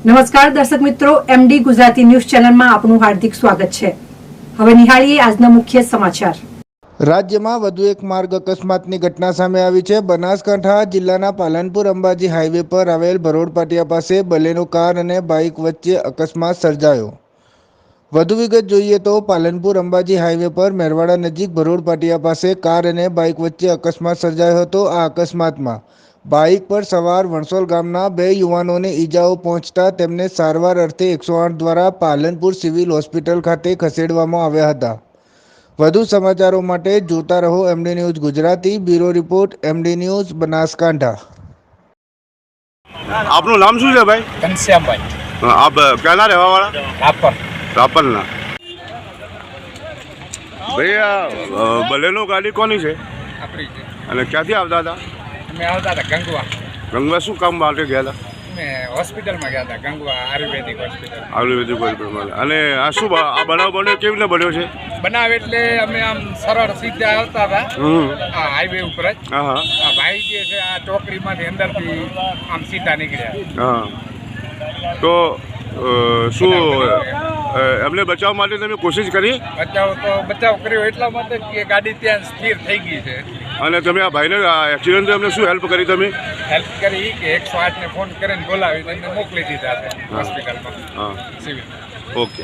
નમસ્કાર દર્શક મિત્રો, એમડી ગુજરાતી ન્યૂઝ ચેનલમાં આપનું હાર્દિક સ્વાગત છે। હવે નિહાળીએ આજના મુખ્ય સમાચાર। રાજ્યમાં વધુ એક માર્ગ અકસ્માતની ઘટના સામે આવી છે। બનાસકાંઠા જિલ્લાના પાલનપુર અંબાજી હાઈવે પર આવેલ ભરોડ પાટિયા પાસે બલેનો કાર અને બાઇક વચ્ચે અકસ્માત સર્જાયો। વધુ વિગત જોઈએ તો પાલનપુર અંબાજી હાઈવે પર મેરવાડા નજીક ભરોડ પાટિયા પાસે કાર અને બાઇક વચ્ચે અકસ્માત સર્જાયો હતો। આ અકસ્માતમાં બાઇક પર સવાર વણસોલ ગામના 2 યુવાનોને ઈજાઓ પહોંચતા તેમને સારવાર અર્થે 108 દ્વારા પાલનપુર સિવિલ હોસ્પિટલ ખાતે ખસેડવામાં આવ્યા હતા। વધુ સમાચારો માટે જોતા રહો MD news Gujarati. Bureau report MD news Banaskantha. आपનું नाम શું છે ભાઈ? घनश्यामभाई। आप ક્યાંના રહેવાવાળા? रापर। રાપરના। ભાઈ આ બલેનો ગાડી કોની છે આપણી છે। અને ક્યાંથી આવતા હતા? અમે આવતા હતા ગંગવા। ગંગવા શું કામ માટે ગયા હતા? અમે હોસ્પિટલમાં ગયા હતા, ગંગવા આયુર્વેદિક હોસ્પિટલ। આયુર્વેદિક હોસ્પિટલમાં। અને આ શું આ બનાવ બન્યો કેવી રીતે બન્યો છે? બનાવ એટલે અમે આમ સરળ સીધા આવતા હતા આ હાઈવે ઉપર જ। હા હા આ ભાઈ જે છે આ ચોકડીમાંથી અંદરથી આમ સીધા નીકળ્યા। હા તો શું એમને બચાવવા માટે તમે કોશિશ કરી? બચાવ કર્યો એટલા માટે કે ગાડી ત્યાં સ્થિર થઈ ગઈ છે। અને તમે આ ભાઈને એક્સિડન્ટ એમને શું હેલ્પ કરી? તમે હેલ્પ કરી કે 108 ને ફોન કરીને બોલાવી, એમને મોકલી દીધા છે હોસ્પિટલમાં હા સિવિલ। ઓકે।